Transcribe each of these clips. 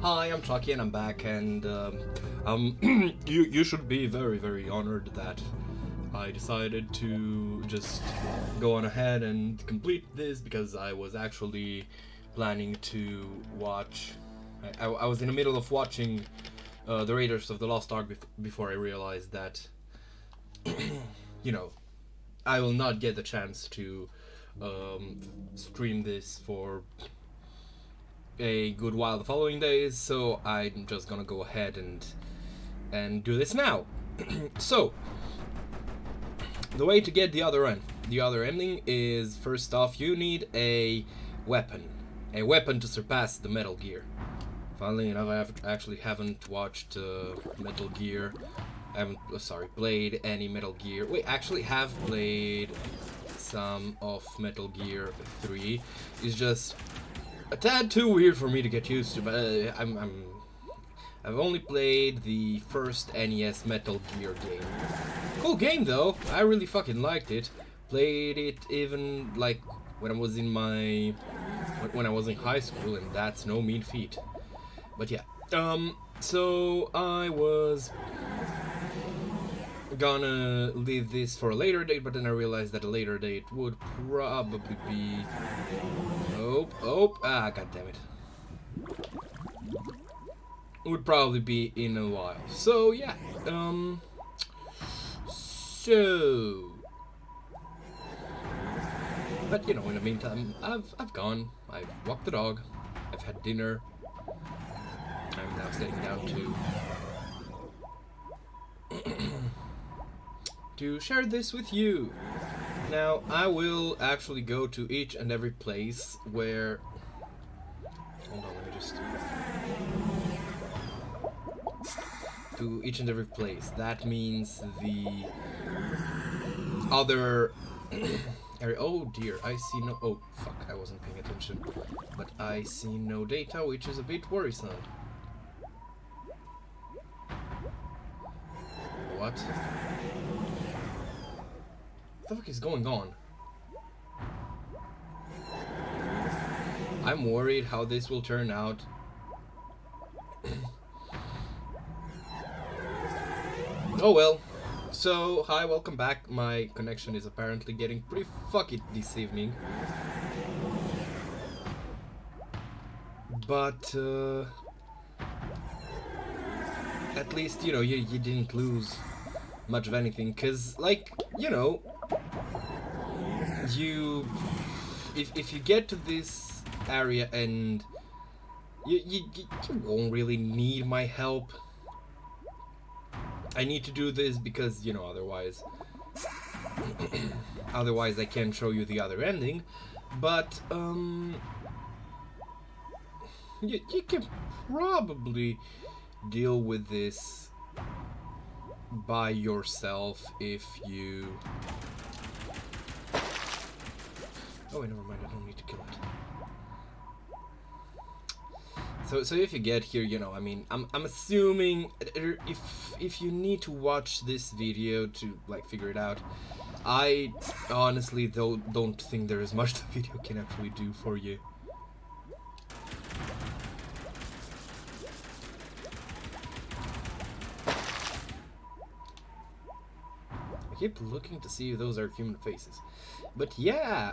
Hi, I'm Chucky and I'm back, and you should be very honored that I decided to just go on ahead and complete this because I was actually planning to watch. I was in the middle of watching the Raiders of the Lost Ark before I realized that you know I will not get the chance to stream this for a good while the following days, so I'm just gonna go ahead and do this now. So the way to get the other ending is, first off, you need a weapon to surpass the Metal Gear. Funnily enough, I actually haven't watched Metal Gear. I haven't played any Metal Gear. Wait, actually have played some of Metal Gear 3. It's just a tad too weird for me to get used to, but I've only played the first NES Metal Gear game. Cool game though. I really fucking liked it. Played it even like when I was in high school, and that's no mean feat. But yeah. So I was gonna leave this for a later date, but then I realized that a later date would probably be god damn it. Would probably be in a while. So yeah. But in the meantime, I've gone. I've walked the dog. I've had dinner. I'm now sitting down to share this with you. Now, I will actually go to each and every place where... Hold on, let me just... To each and every place. That means the other area. Oh dear, I see no... Oh, fuck, I wasn't paying attention. But I see no data, which is a bit worrisome. What? What the fuck is going on? I'm worried how this will turn out. Oh well. So, hi, welcome back. My connection is apparently getting pretty fucky this evening. But, at least, you didn't lose much of anything, because, like, if you get to this area and you won't really need my help. I need to do this because, otherwise I can't show you the other ending, but, you can probably deal with this by yourself if you... Oh, wait, never mind, I don't need to kill it. So if you get here, I'm assuming if you need to watch this video to figure it out, I honestly don't think there is much the video can actually do for you. I keep looking to see if those are human faces, but yeah,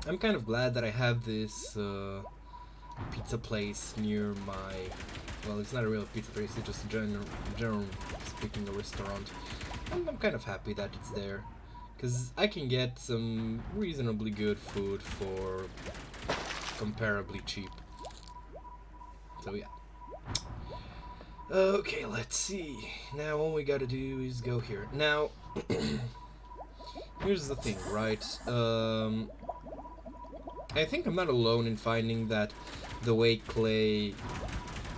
I'm kind of glad that I have this pizza place near my... Well, it's not a real pizza place, it's just general speaking a restaurant. And I'm kind of happy that it's there, because I can get some reasonably good food for comparably cheap. So yeah. Okay, let's see. Now all we gotta do is go here. Now, here's the thing, right? I think I'm not alone in finding that the way Clay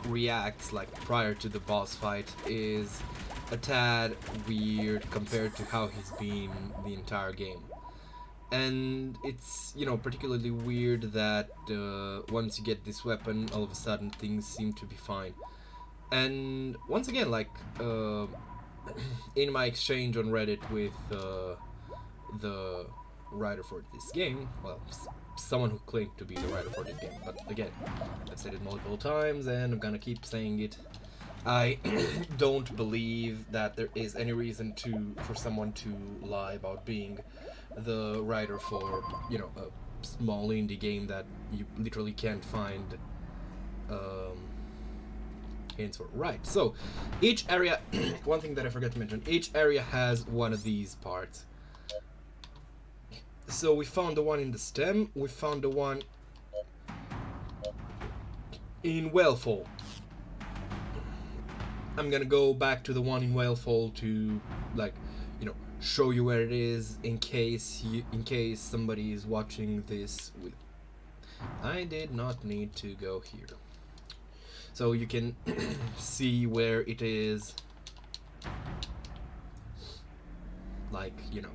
reacts, prior to the boss fight, is a tad weird compared to how he's been the entire game. And it's, particularly weird that once you get this weapon, all of a sudden things seem to be fine. And once again, in my exchange on Reddit with the writer for this game, well, someone who claimed to be the writer for this game. But again, I've said it multiple times and I'm gonna keep saying it. I don't believe that there is any reason for someone to lie about being the writer for, you know, a small indie game that you literally can't find hints for. Right, so each area, one thing that I forgot to mention, each area has one of these parts. So we found the one in the stem, we found the one in Whalefall. I'm gonna go back to the one in Whalefall to, like, you know, show you where it is in case somebody is watching this with. I did not need to go here. So you can see where it is, like, you know,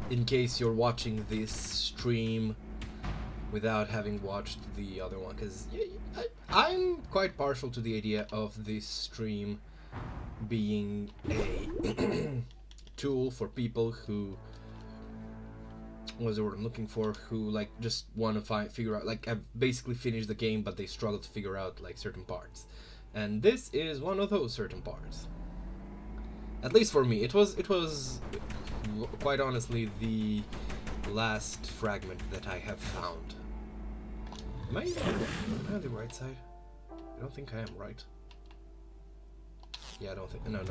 in case you're watching this stream without having watched the other one, because I'm quite partial to the idea of this stream being a tool for people who, what was the word I'm looking for, who like just want to figure out, like, I've basically finished the game but they struggle to figure out like certain parts, and this is one of those certain parts. At least for me, it was quite honestly the last fragment that I have found. Am I on the right side? I don't think I am, right? Yeah, I don't think. No.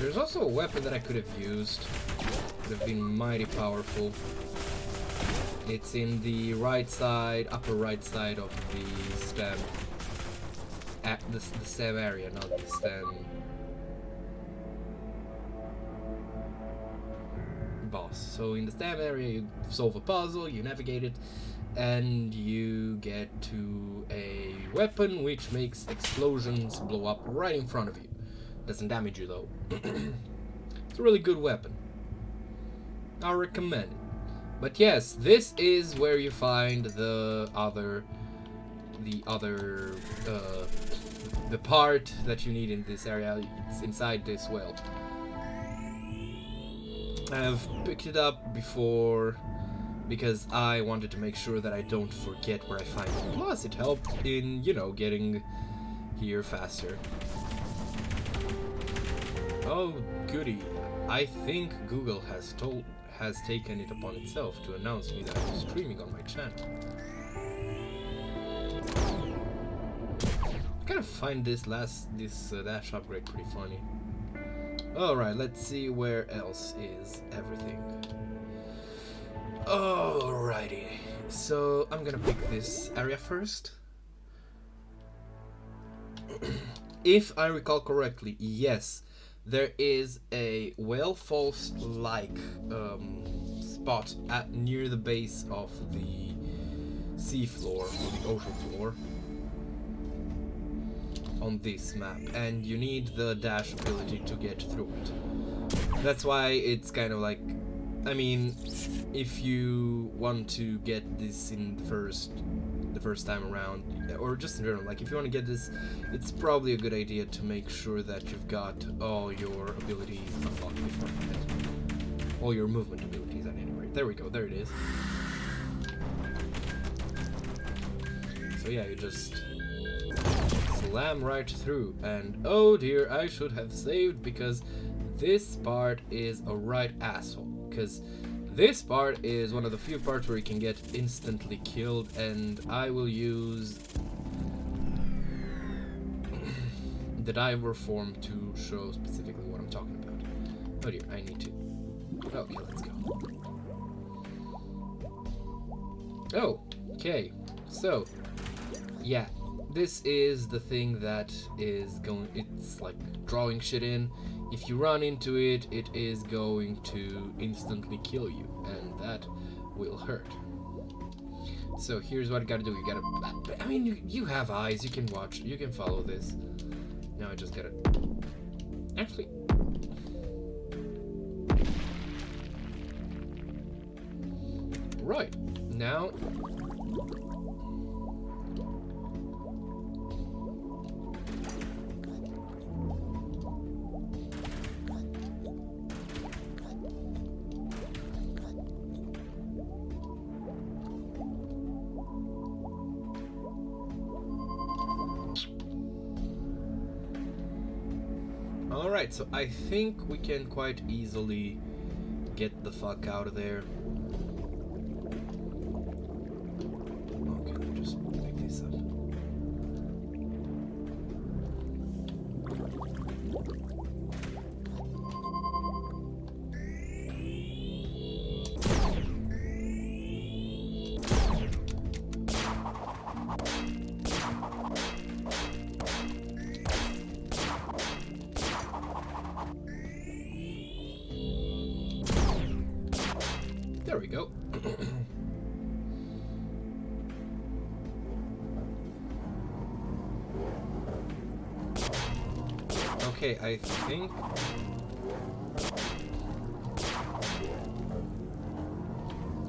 There's also a weapon that I could have used. Would have been mighty powerful. It's in the right side, upper right side of the stem. At the stem area, not the stem boss. So in the stem area, you solve a puzzle, you navigate it, and you get to a weapon which makes explosions blow up right in front of you. Doesn't damage you though. It's a really good weapon. I recommend it. But yes, this is where you find the part that you need in this area. It's inside this well. I've picked it up before because I wanted to make sure that I don't forget where I find it. Plus, it helped in, you know, getting here faster. Oh, goody. I think Google has taken it upon itself to announce me that I'm streaming on my channel. I kind of find this dash upgrade pretty funny. Alright, let's see where else is everything. Alrighty, so I'm gonna pick this area first. If I recall correctly, yes, there is a Whalefall-like spot near the base of the sea floor, or the ocean floor, on this map, and you need the dash ability to get through it. That's why it's kind of like, I mean, if you want to get this in the first time around, or just in general, like if you want to get this, it's probably a good idea to make sure that you've got all your abilities unlocked before that. All your movement abilities at any rate. There we go, there it is. So yeah, you just slam right through, and oh dear, I should have saved, because this part is a right asshole, because this part is one of the few parts where you can get instantly killed, and I will use the diver form to show specifically what I'm talking about. Oh dear, I need to. Okay, let's go. Oh, okay, so yeah, this is the thing that is going, it's like drawing shit in. If you run into it, it is going to instantly kill you, and that will hurt. So here's what you gotta do. You gotta, I mean, you have eyes, you can watch, you can follow this. Now I just gotta, Actually, right now. Alright, so I think we can quite easily get the fuck out of there. Okay, let me just pick this up. There we go. Okay, I think...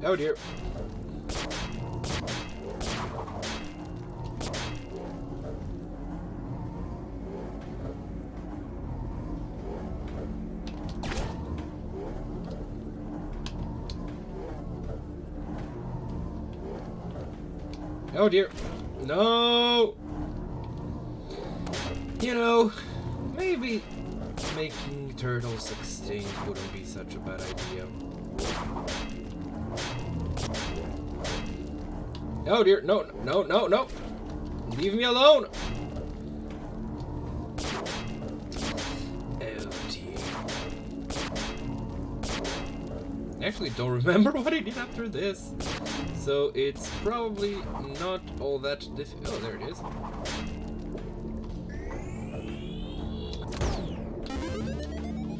Oh dear. Oh dear. No! You know, maybe making turtles extinct wouldn't be such a bad idea. Oh dear, no, no, no, no! Leave me alone! Oh dear. I actually don't remember what I did after this. So it's probably not all that difficult. Oh, there it is.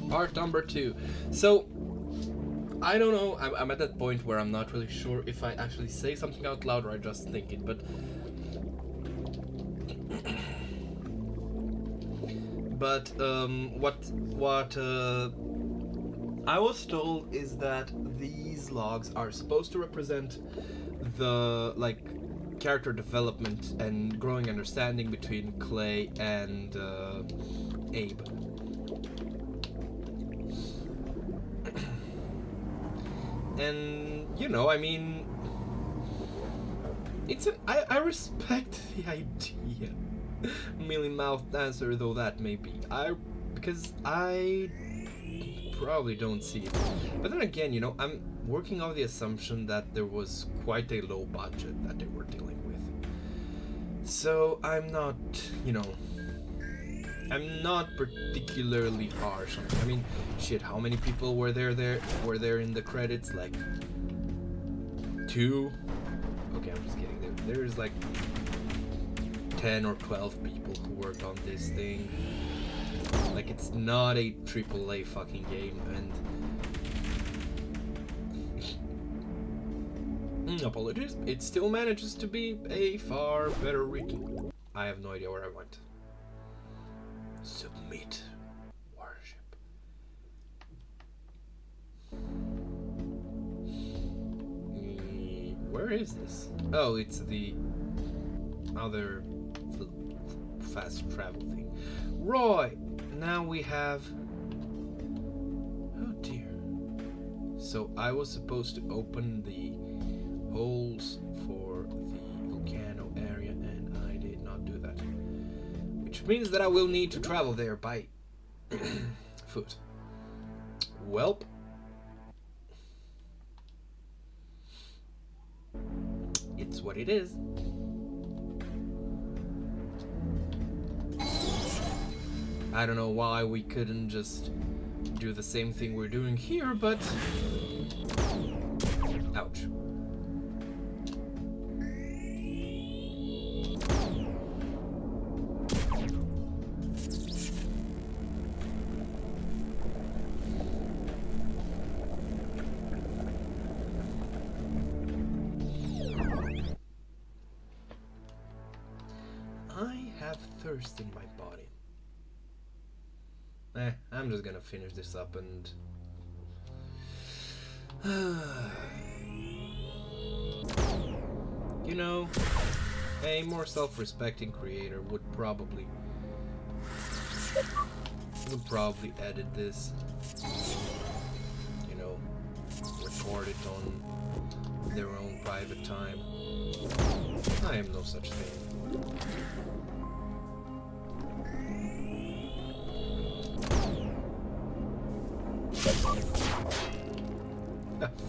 Part number 2. So, I don't know. I'm at that point where I'm not really sure if I actually say something out loud or I just think it. But what I was told is that these logs are supposed to represent the character development and growing understanding between Clay and Abe. And you know, I mean, I respect the idea. Mealy-mouthed answer though that may be. Because I probably don't see it. But then again, you know, I'm working on the assumption that there was quite a low budget that they were dealing with. So I'm not, you know, I'm not particularly harsh on it. I mean, shit, how many people were there in the credits? Like 2? Okay, I'm just kidding. There's like 10 or 12 people who worked on this thing. Like, it's not a AAA fucking game, and apologies, it still manages to be a far better written. I have no idea where I went. Submit. Worship. Where is this? Oh, it's the other fast travel thing. Roy! Now we have... Oh dear. So I was supposed to open the holes for the volcano area and I did not do that. Which means that I will need to travel there by foot. Welp. It's what it is. I don't know why we couldn't just do the same thing we're doing here, but... Ouch. I have thirst in my body. I'm just gonna finish this up and... You know, a more self-respecting creator would probably edit this, you know, record it on their own private time. I am no such thing.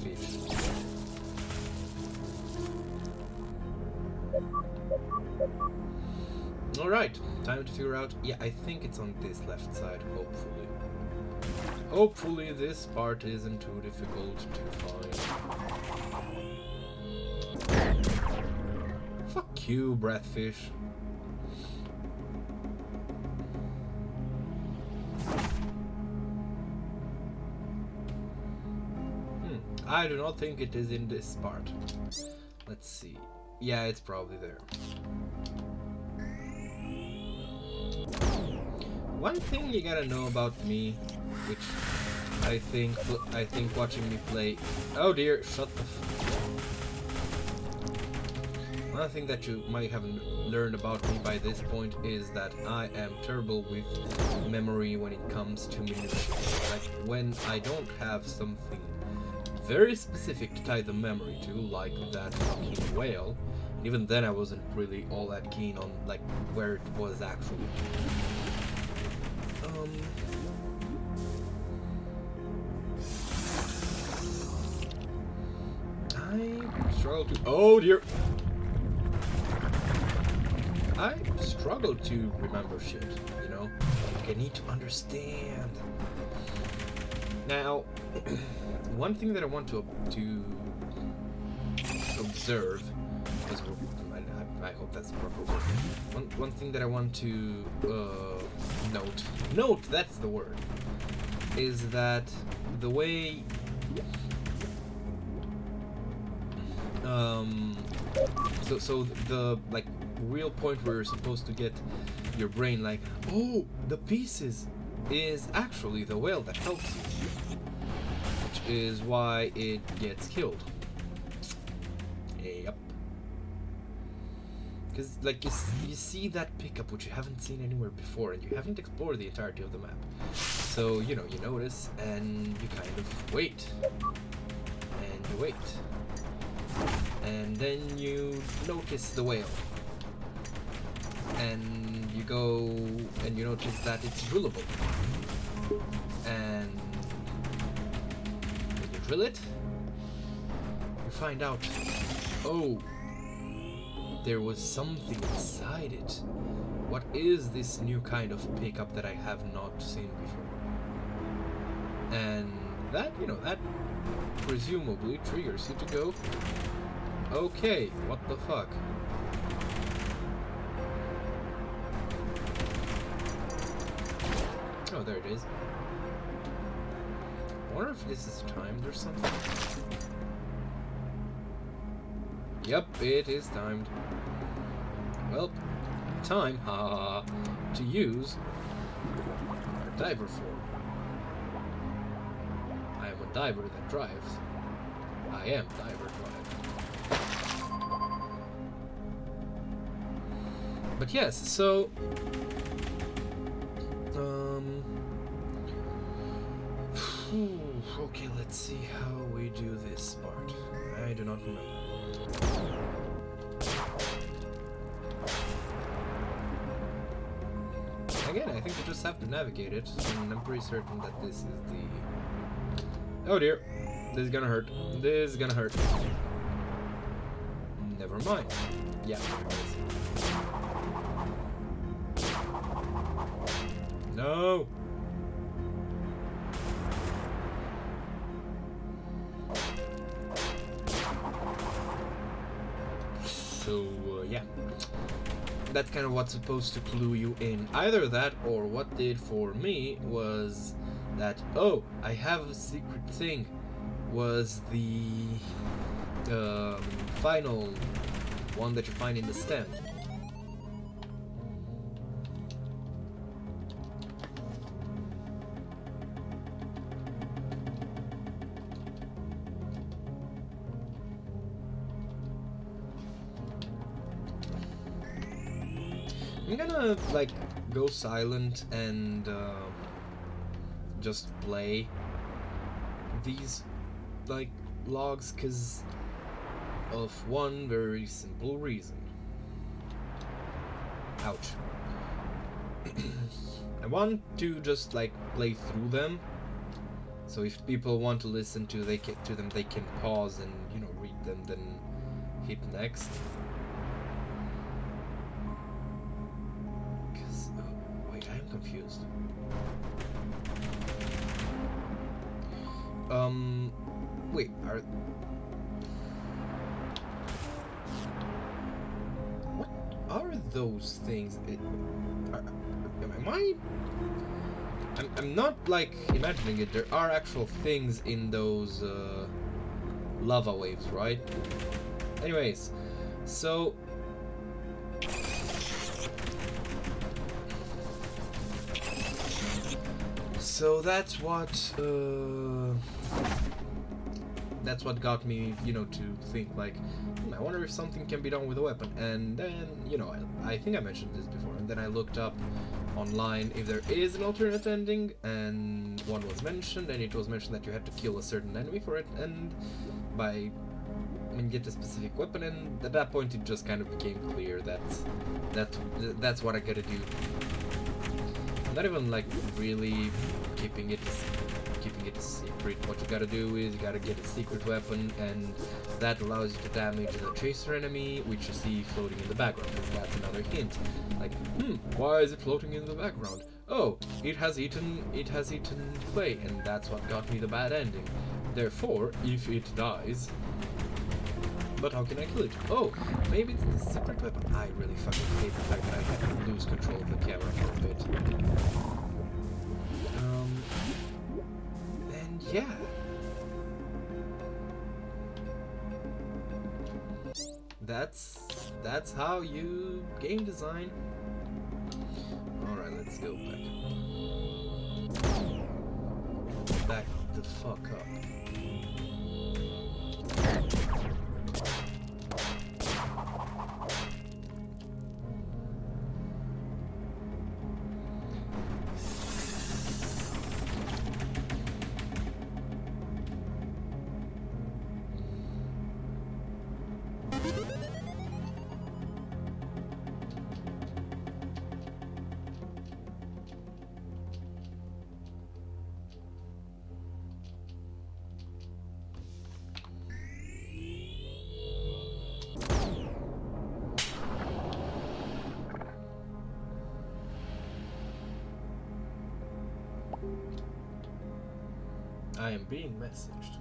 Fish. Alright, time to figure out. Yeah, I think it's on this left side, hopefully. Hopefully this part isn't too difficult to find. Fuck you, breathfish. I do not think it is in this part. Let's see. Yeah, it's probably there. One thing you gotta know about me, which I think watching me play... Oh dear, shut the One thing that you might have learned about me by this point is that I am terrible with memory when it comes to minutiae. Like, when I don't have something very specific to tie the memory to, like that fucking whale. And even then I wasn't really all that keen on like where it was actually. I struggle to... Oh dear! I struggle to remember shit, you know? Like, I need to understand. Now, one thing that I want to observe, because I hope that's the proper word. One thing that I want to note, that's the word, is that the way so the like real point where you're supposed to get your brain like, oh, the pieces is actually the whale that helps you, which is why it gets killed. Yep. Because like you see that pickup which you haven't seen anywhere before, and you haven't explored the entirety of the map. So you know, you notice and you kind of wait, and you wait, and then you notice the whale, and you go and you notice that it's drillable, and when you drill it, you find out, oh, there was something inside it. What is this new kind of pickup that I have not seen before? And that, you know, that presumably triggers you to go, okay, what the fuck? Oh, there it is. I wonder if this is timed or something. Yep, it is timed. Well, time, to use our diver form. I am a diver that drives. I am diver drive. But yes, so okay, let's see how we do this part. I do not remember. Again, I think you just have to navigate it, and I'm pretty certain that this is the... Oh dear, this is gonna hurt. This is gonna hurt. Never mind. Yeah, there it is. No! So, yeah. That's kind of what's supposed to clue you in. Either that, or what did for me was that, oh, I have a secret thing, was the final one that you find in the stem. I'm gonna like go silent and just play these like logs because of one very simple reason. Ouch. I want to just like play through them, so if people want to listen to them, they can pause and, you know, read them, then hit next. Cause wait, I am confused. Wait, what are those things? I'm not like imagining it. There are actual things in those lava waves, right? Anyways, so that's what got me, you know, to think like, I wonder if something can be done with a weapon. And then, you know, I think I mentioned this before, and then I looked up online if there is an alternate ending, and one was mentioned, and it was mentioned that you had to kill a certain enemy for it, and get a specific weapon, and at that point it just kind of became clear that that's what I gotta do. I'm not even like really keeping it a secret. What you gotta do is you gotta get a secret weapon, and that allows you to damage the chaser enemy, which you see floating in the background, because that's another hint. Like, why is it floating in the background? Oh, it has eaten clay, and that's what got me the bad ending. Therefore, if it dies... But how can I kill it? Oh, maybe it's the secret weapon. I really fucking hate the fact that I have to lose control of the camera for a bit. And yeah. That's how you game design. Alright, let's go back. Back the fuck up. I am being messaged.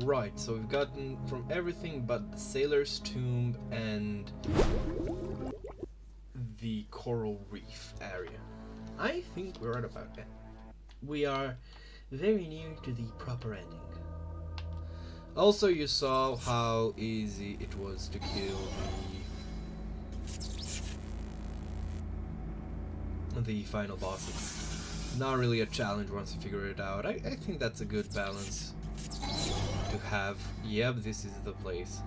Right, so we've gotten from everything but the Sailor's Tomb and the Coral Reef area. I think we're right about that. We are very near to the proper ending. Also, you saw how easy it was to kill the final bosses. Not really a challenge once you figure it out. I think that's a good balance to have. Yep, this is the place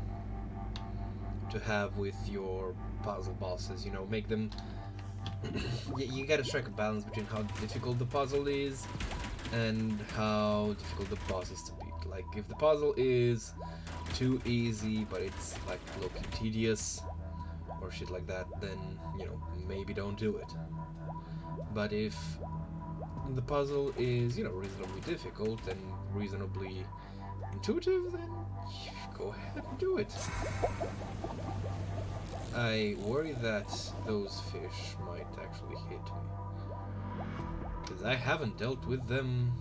to have with your puzzle bosses, you know, make them you gotta strike a balance between how difficult the puzzle is and how difficult the boss is to beat. Like, if the puzzle is too easy but it's like looking tedious or shit like that, then, you know, maybe don't do it. But if the puzzle is, you know, reasonably difficult and reasonably intuitive, then go ahead and do it. I worry that those fish might actually hit me, because I haven't dealt with them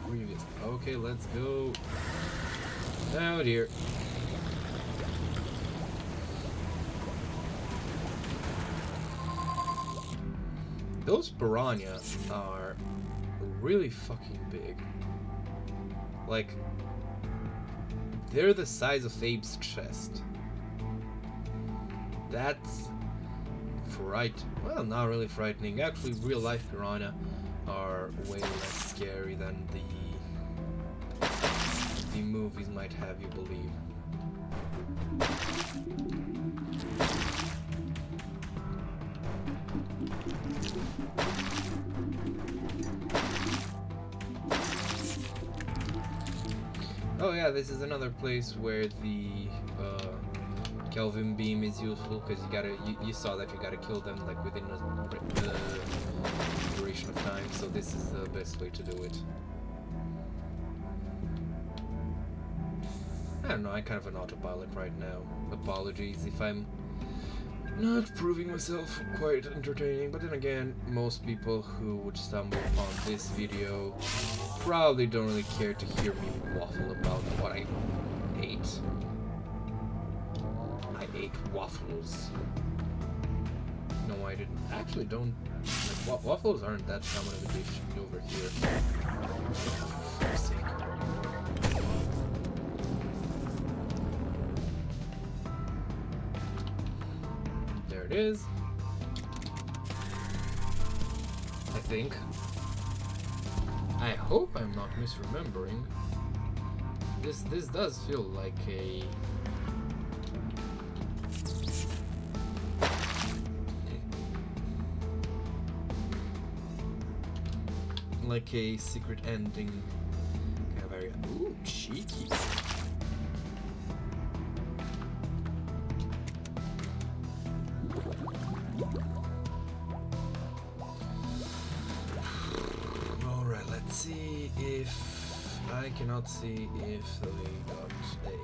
previously. Okay, let's go. Oh dear. Those piranha are really fucking big. Like, they're the size of Abe's chest. That's well, not really frightening. Actually, real life piranha are way less scary than the movies might have you believe. Oh yeah, this is another place where the Kelvin beam is useful, because you saw that you gotta kill them like within a duration of time, so this is the best way to do it. I don't know, I'm kind of an autopilot right now. Apologies if I'm not proving myself quite entertaining, but then again, most people who would stumble upon this video probably don't really care to hear me waffle about what I ate. I ate waffles. No, I didn't. Actually, don't. Like, waffles aren't that common of a dish over here. For fuck's sake. There it is. I think. I hope I'm not misremembering. This does feel like a secret ending kind of area. Ooh, cheeky. Alright, let's see if I cannot see if they got a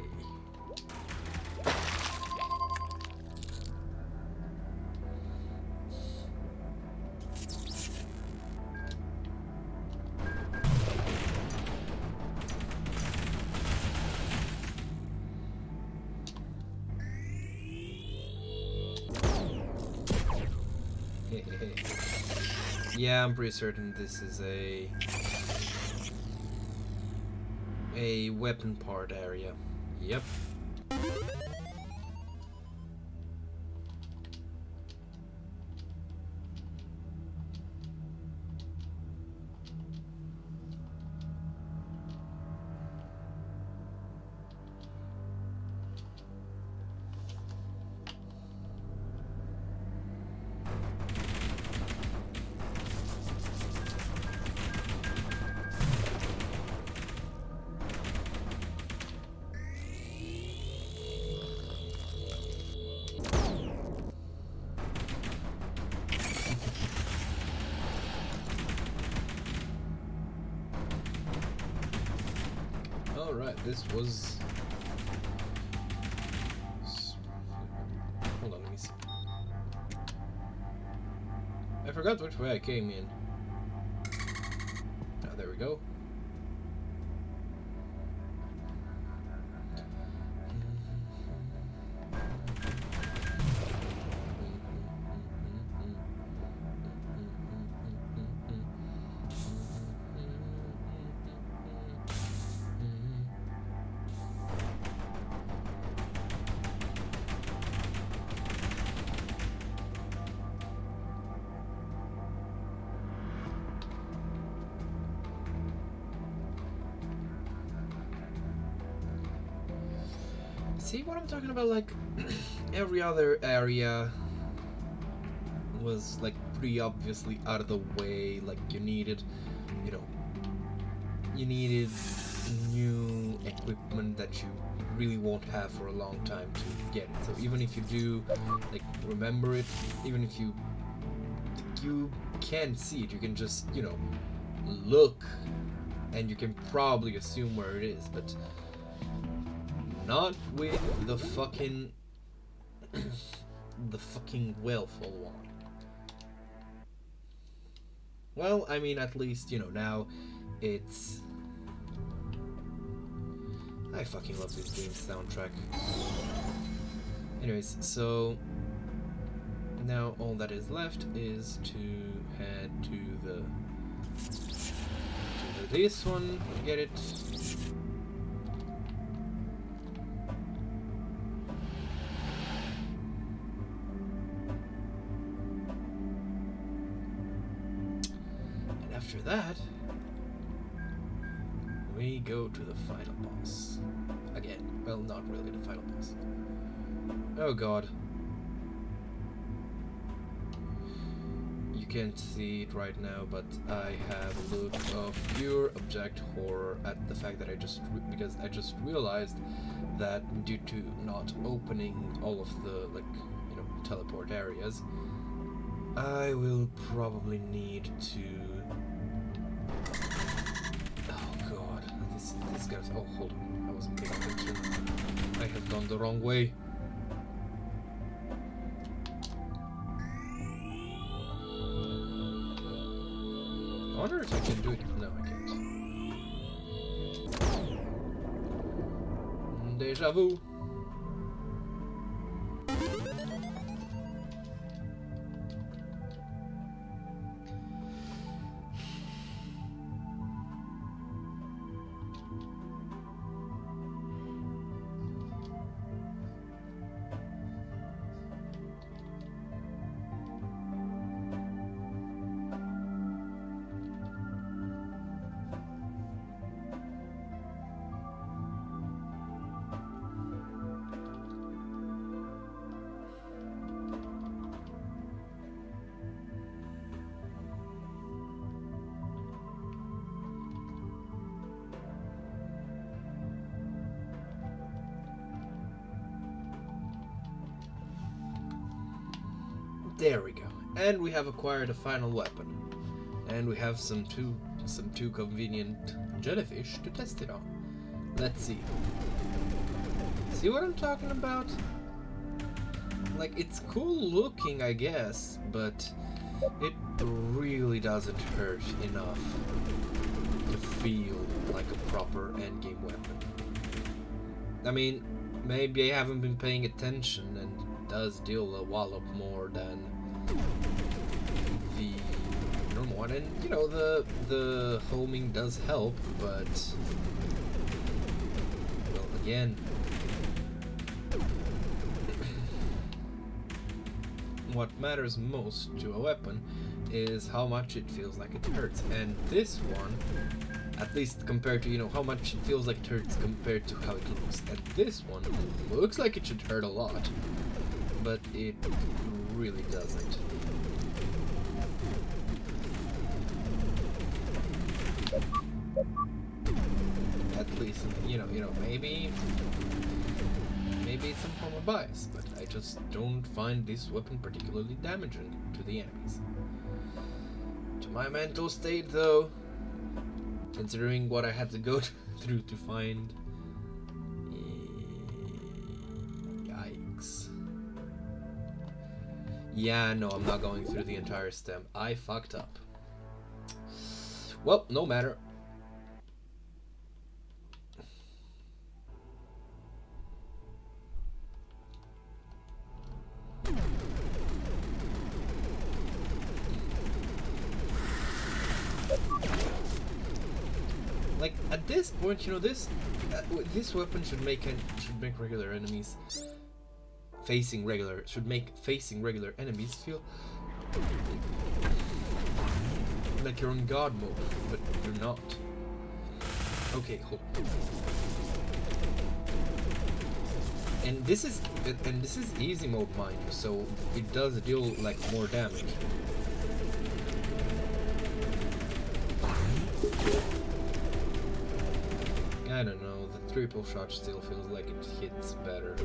yeah, I'm pretty certain this is a weapon part area. Yep. Alright, this was... Hold on, let me see. I forgot which way I came in. Ah, there we go. See what I'm talking about? Like, every other area was like pretty obviously out of the way. Like, you needed new equipment that you really won't have for a long time to get it. So even if you do like remember it, even if you can't see it, you can just look and you can probably assume where it is, but not with the fucking Wellfall one. Well, I mean, at least now it's... I fucking love this game's soundtrack. Anyways, so now all that is left is to head to this one, get it. After that, we go to the final boss. again. Well, not really the final boss. Oh god. You can't see it right now, but I have a look of pure abject horror at the fact that because I just realized that due to not opening all of the, like, you know, teleport areas, I will probably need to... Oh god, this guy's... Oh, hold on, I wasn't paying attention. I have gone the wrong way. I wonder if I can do it. No, I can't. Deja vu. There we go. And we have acquired a final weapon. And we have some two convenient jellyfish to test it on. Let's see. See what I'm talking about? Like, it's cool looking, I guess, but it really doesn't hurt enough to feel like a proper endgame weapon. I mean, maybe I haven't been paying attention and does deal a wallop more than the normal one, and you know, the homing does help, but well, again, what matters most to a weapon is how much it feels like it hurts, and this one, at least compared to, you know, how much it feels like it hurts compared to how it looks, and this one looks like it should hurt a lot, but it really doesn't. At least, you know, maybe it's some form of bias, but I just don't find this weapon particularly damaging to the enemies. To my mental state, though, considering what I had to go through to find, yikes. Yeah, no, I'm not going through the entire stem. I fucked up. Well, no matter. Like, at this point, you know, this weapon should make regular enemies should make facing regular enemies feel like you're in god mode, but you're not. Okay, hold on. And this is easy mode, mind you, so it does deal like more damage. I don't know, the triple shot still feels like it hits better.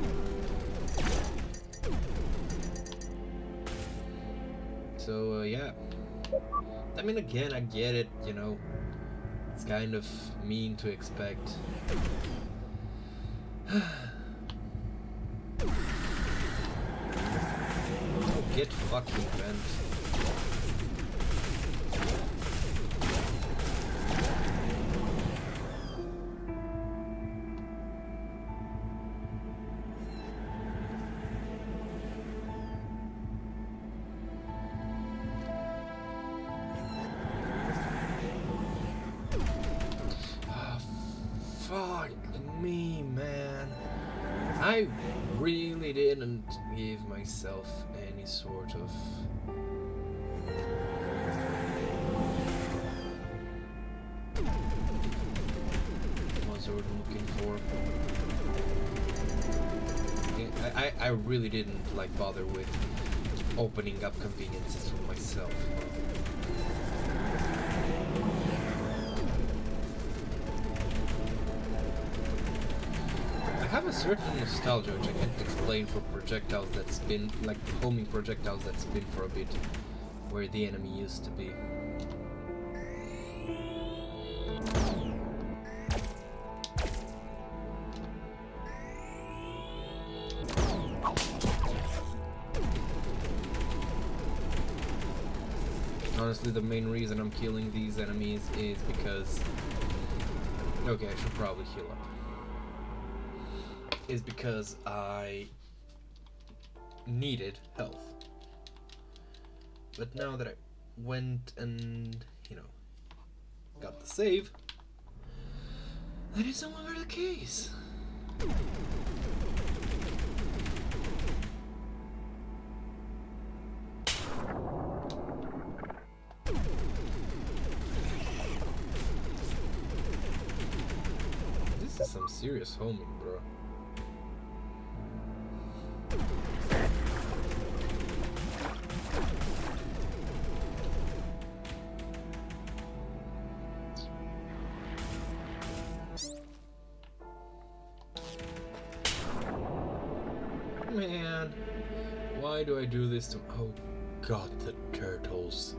So, yeah. I mean, again, I get it, you know. It's kind of mean to expect. Oh, get fucking bent. Fuck me, man. I really didn't give myself any sort of... what's the word I'm looking for? I really didn't like bother with opening up conveniences for myself. I have a certain nostalgia which I can't explain for projectiles that's been like homing projectiles that's been for a bit where the enemy used to be. Honestly, the main reason I'm killing these enemies is because... Okay, I should probably heal up. Is because I needed health. But now that I went and, you know, got the save, that is no longer the case. This is some serious homing, bro. Man, why do I do this to... Oh god, the turtles.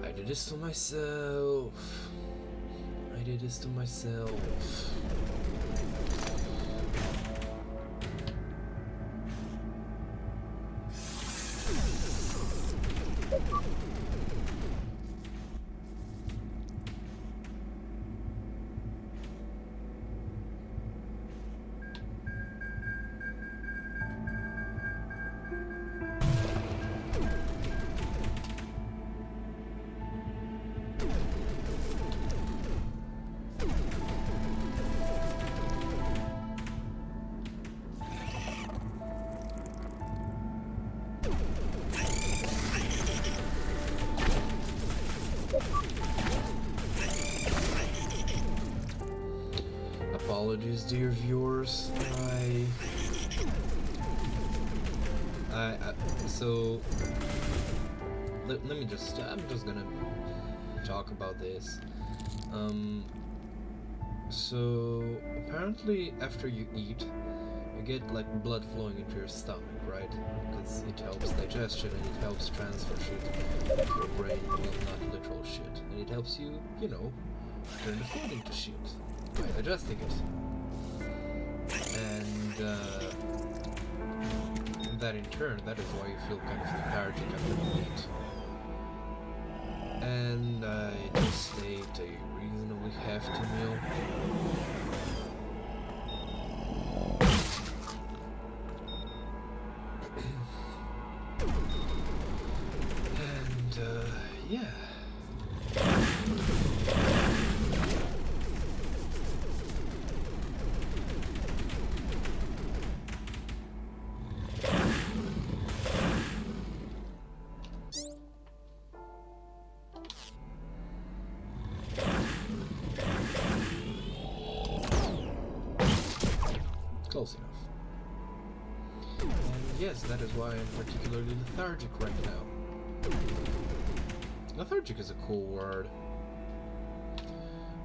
I did this to myself. I did this to myself. Apologies, dear viewers. So let me just. I'm just gonna talk about this. So apparently, after you eat, you get like blood flowing into your stomach, right? Because it helps digestion and it helps transfer shit to your brain. Well, not literal shit, and it helps you, you know, turn the food into shit by digesting it. And that in turn, that is why you feel kind of lethargic after you eat. And I just ate a reasonably hefty meal. And yeah. Close enough. And yes, that is why I'm particularly lethargic right now. Lethargic is a cool word.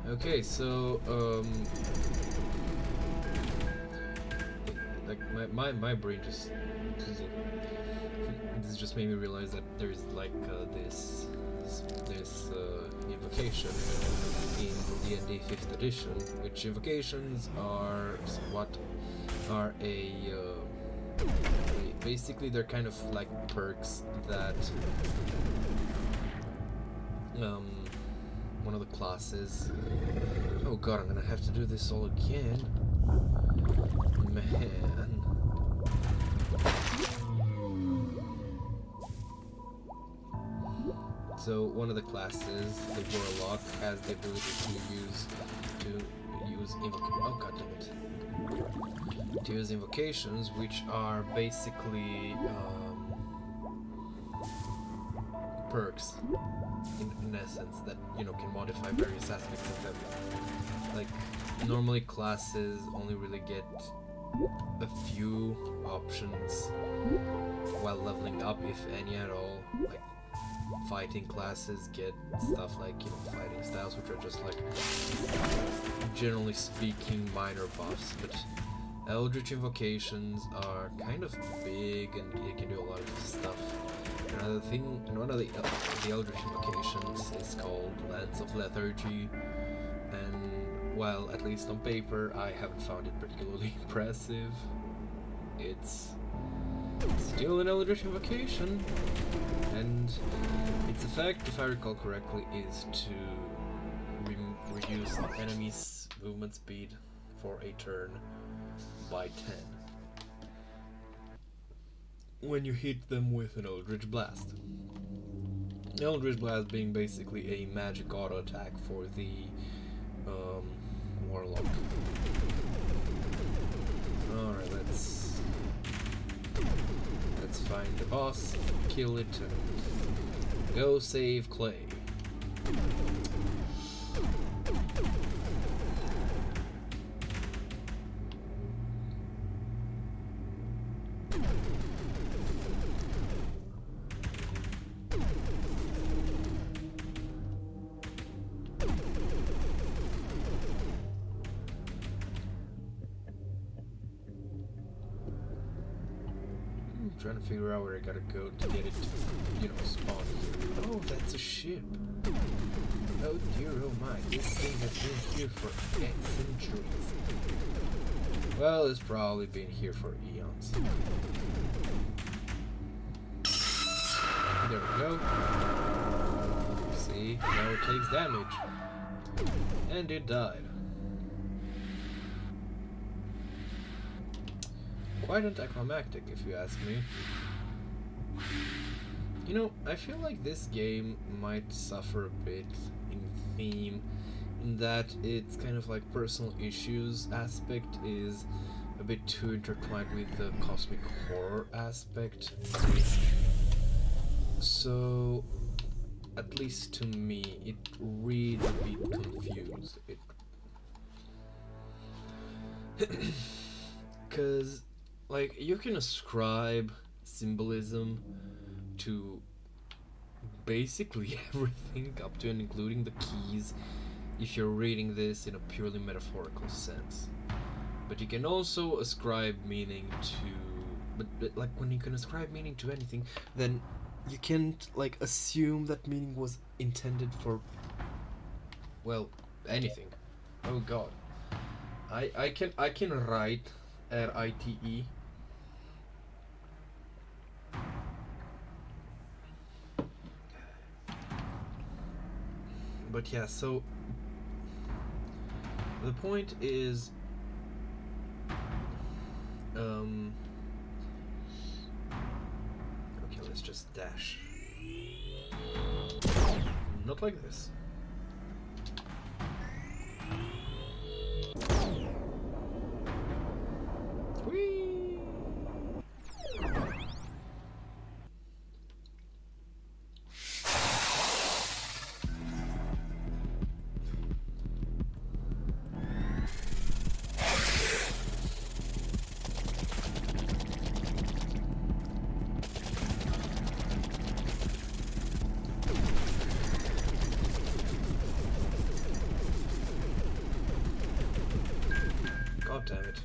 Okay, so like my brain just this just made me realize that there's like this invocation in D&D 5th edition, which invocations are what are basically they're kind of like perks that one of the classes. Oh god, I'm gonna have to do this all again, man. So one of the classes, the warlock, has the ability to use oh god damn it. To use invocations, which are basically perks, in essence, that can modify various aspects of them. Like normally classes only really get a few options while leveling up, if any at all. Like fighting classes get stuff like fighting styles, which are just like, generally speaking, minor buffs, but Eldritch invocations are kind of big and they can do a lot of stuff. Another thing, one of the Eldritch invocations is called Lance of Lethargy, and while at least on paper I haven't found it particularly impressive, it's still an Eldritch invocation, and its effect, if I recall correctly, is to reduce the enemy's movement speed for a turn by 10 when you hit them with an Eldritch Blast. Eldritch Blast being basically a magic auto attack for the Warlock. Alright, let's find the boss, kill it, and go save Clay. Trying to figure out where I gotta go to get it to, spawn here. Oh, that's a ship. Oh dear, oh my, this thing has been here for centuries. Well, it's probably been here for eons. There we go. See, now it takes damage. And it died. Quite anticlimactic, if you ask me. I feel like this game might suffer a bit in theme, in that its kind of like personal issues aspect is a bit too intertwined with the cosmic horror aspect. So, at least to me, it reads a bit confused. Because like, you can ascribe symbolism to basically everything, up to and including the keys, if you're reading this in a purely metaphorical sense. But you can also ascribe meaning to... But like, when you can ascribe meaning to anything, then you can't, like, assume that meaning was intended for, well, anything. Oh god. I can write RITE. But yeah, so the point is, okay, let's just dash. Not like this. Whee! God damn it.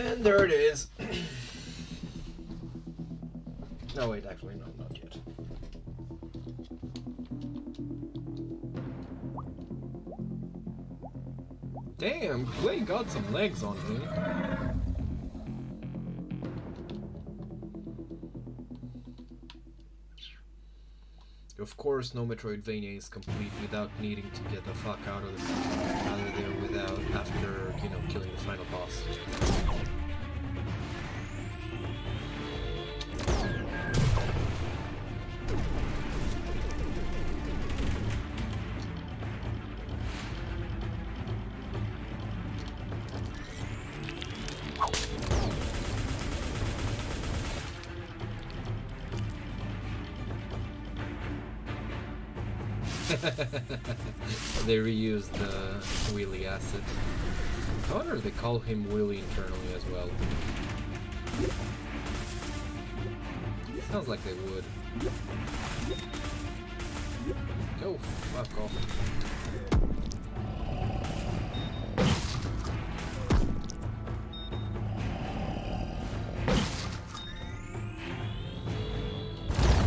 And there it is. No, wait, actually, no, not yet. Damn, Clay got some legs on him. Of course, no Metroidvania is complete without needing to get the fuck out of there without after, you know, killing the final boss. They reused the Willy asset. I wonder if they call him Willy internally as well. Sounds like they would. Go fuck off.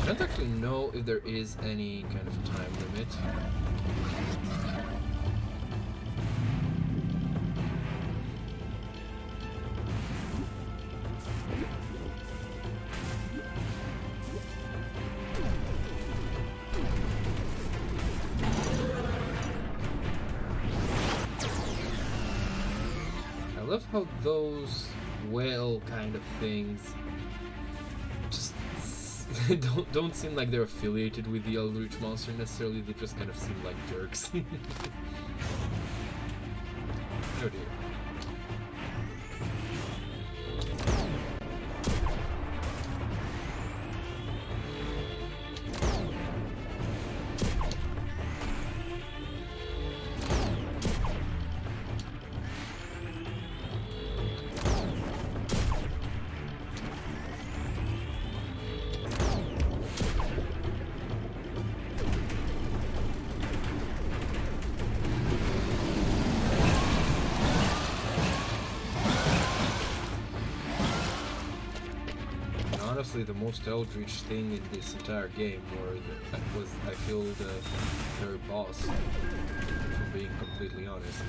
I don't actually know if there is any kind of time limit. I love how those whale kind of things just don't seem like they're affiliated with the Eldritch monster necessarily, they just kind of seem like jerks. Oh dear. Honestly, the most Eldritch thing in this entire game was, I feel, the third boss, for being completely honest.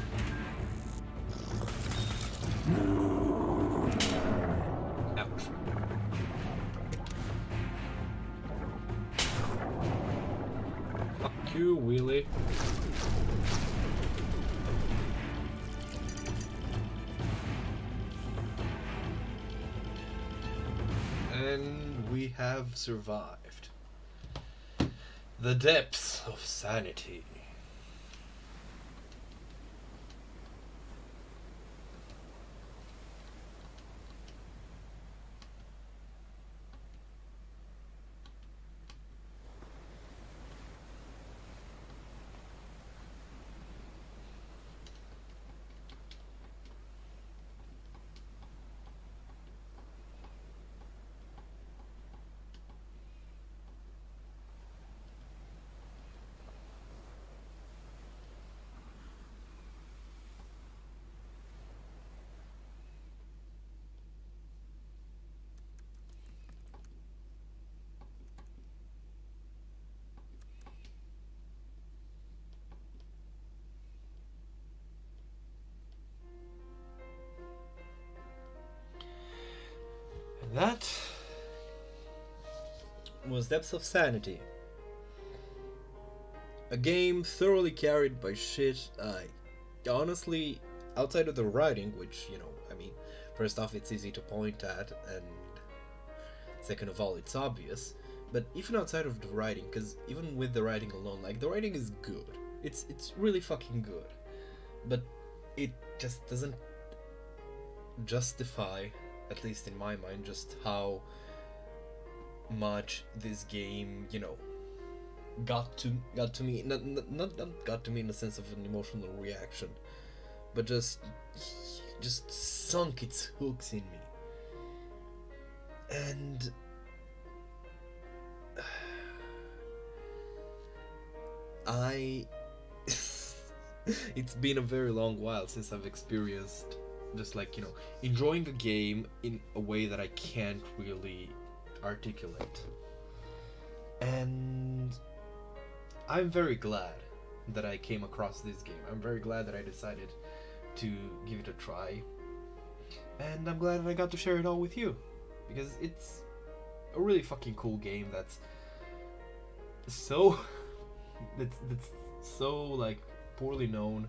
Ouch. Fuck you, Willy. And we have survived. The depths of sanity. That was Depths of Sanity. A game thoroughly carried by shit. Honestly, outside of the writing, which, you know, I mean, first off, it's easy to point at, and second of all, it's obvious. But even outside of the writing, because even with the writing alone, like, the writing is good. It's really fucking good. But it just doesn't justify, at least in my mind, just how much this game, you know, got to me. Not got to me in the sense of an emotional reaction, but just sunk its hooks in me. And it's been a very long while since I've experienced just like, enjoying the game in a way that I can't really articulate. And I'm very glad that I came across this game. I'm very glad that I decided to give it a try. And I'm glad that I got to share it all with you, because it's a really fucking cool game that's so that's so like poorly known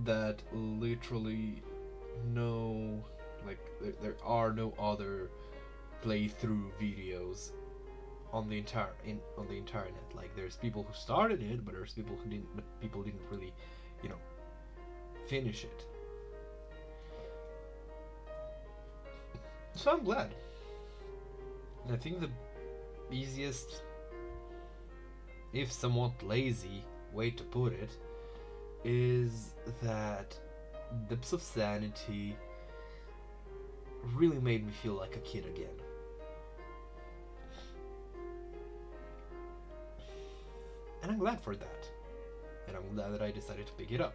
that literally no, like there are no other playthrough videos on the entire internet. Like, there's people who started it, but there's people who didn't, but people didn't really, finish it. So I'm glad. And I think the easiest, if somewhat lazy, way to put it is that Dips of Sanity really made me feel like a kid again. And I'm glad for that. And I'm glad that I decided to pick it up.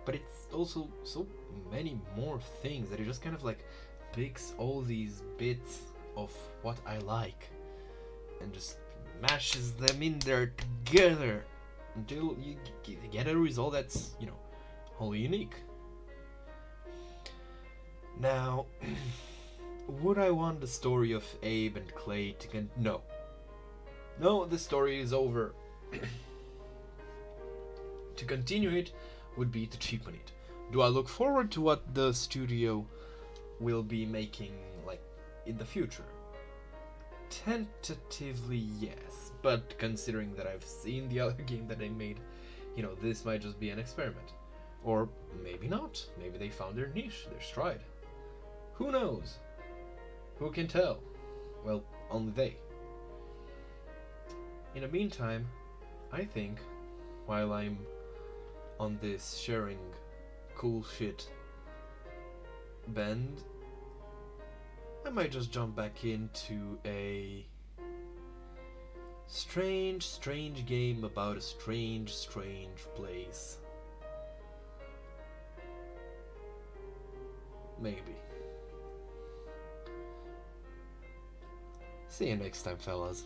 But it's also so many more things that it just kind of like picks all these bits of what I like and just mashes them in there together until you get a result that's, wholly unique. Now, would I want the story of Abe and Clay to No. No, the story is over. To continue it would be to cheapen it. Do I look forward to what the studio will be making, like, in the future? Tentatively, yes. But considering that I've seen the other game that they made, this might just be an experiment. Or maybe not. Maybe they found their niche, their stride. Who knows? Who can tell? Well, only they. In the meantime, I think, while I'm on this sharing cool shit bend, I might just jump back into a strange game about a strange place. Maybe. See you next time, fellas.